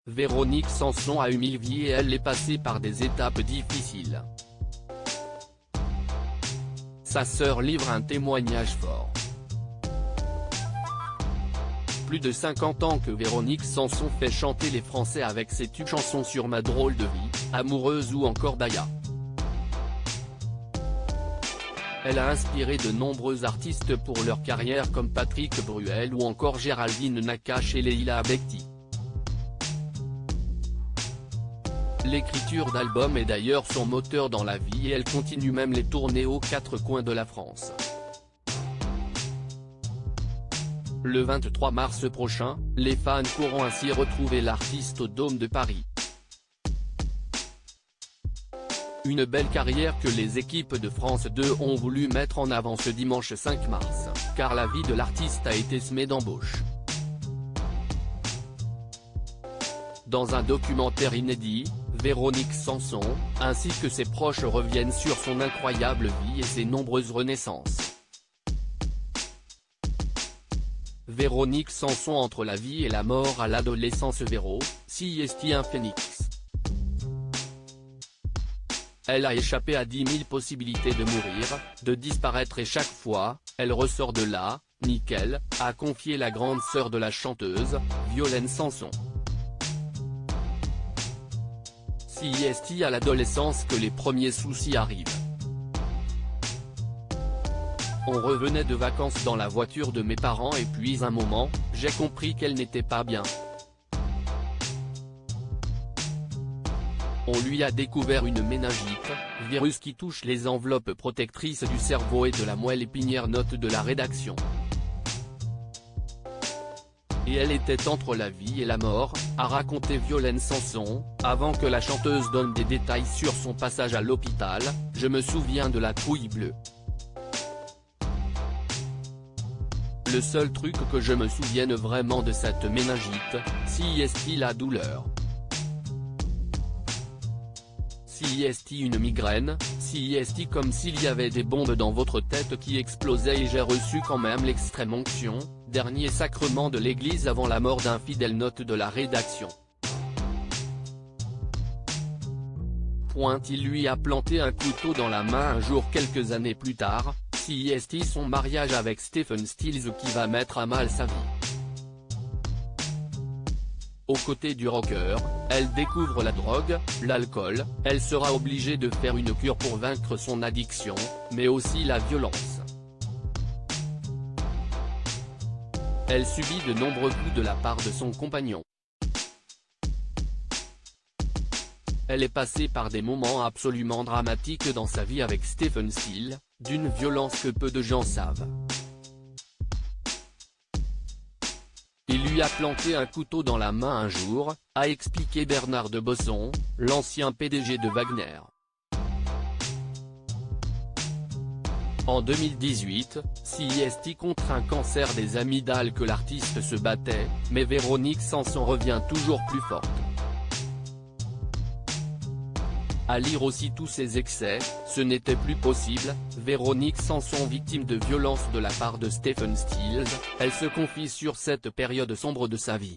Véronique Sanson a eu 1000 vies et elle est passée par des étapes difficiles. Sa sœur livre un témoignage fort. Plus de 50 ans que Véronique Sanson fait chanter les Français avec ses tubes chansons sur Ma drôle de vie, Amoureuse ou encore Baya. Elle a inspiré de nombreux artistes pour leur carrière comme Patrick Bruel ou encore Géraldine Nakache et Leila Bekti. L'écriture d'albums est d'ailleurs son moteur dans la vie et elle continue même les tournées aux 4 coins de la France. Le 23 mars prochain, les fans pourront ainsi retrouver l'artiste au Dôme de Paris. Une belle carrière que les équipes de France 2 ont voulu mettre en avant ce dimanche 5 mars, car la vie de l'artiste a été semée d'embûches. Dans un documentaire inédit, Véronique Sanson, ainsi que ses proches reviennent sur son incroyable vie et ses nombreuses renaissances. Véronique Sanson entre la vie et la mort à l'adolescence. Véro, si est un phénix. Elle a échappé à 10 000 possibilités de mourir, de disparaître et chaque fois, elle ressort de là, nickel, a confié la grande sœur de la chanteuse, Violaine Sanson. Si est à l'adolescence que les premiers soucis arrivent. On revenait de vacances dans la voiture de mes parents et puis un moment, j'ai compris qu'elle n'était pas bien. On lui a découvert une méningite, virus qui touche les enveloppes protectrices du cerveau et de la moelle épinière. Note de la rédaction. Et elle était entre la vie et la mort, a raconté Violaine Sanson, avant que la chanteuse donne des détails sur son passage à l'hôpital. Je me souviens de la trouille bleue. Le seul truc que je me souvienne vraiment de cette méningite, si est la douleur. Si est une migraine, si est comme s'il y avait des bombes dans votre tête qui explosaient et j'ai reçu quand même l'extrême onction, dernier sacrement de l'église avant la mort d'un fidèle. Note de la rédaction. Il lui a planté un couteau dans la main un jour quelques années plus tard, si est son mariage avec Stephen Stills qui va mettre à mal sa vie. Aux côtés du rocker, elle découvre la drogue, l'alcool, elle sera obligée de faire une cure pour vaincre son addiction, mais aussi la violence. Elle subit de nombreux coups de la part de son compagnon. Elle est passée par des moments absolument dramatiques dans sa vie avec Stephen Stills, d'une violence que peu de gens savent. Il lui a planté un couteau dans la main un jour, a expliqué Bernard de Bosson, l'ancien PDG de Wagner. En 2018, si est contre un cancer des amygdales que l'artiste se battait, mais Véronique Sanson revient toujours plus forte. À lire aussi tous ses excès, ce n'était plus possible. Véronique Sanson victime de violence de la part de Stephen Stills, elle se confie sur cette période sombre de sa vie.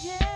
Yeah.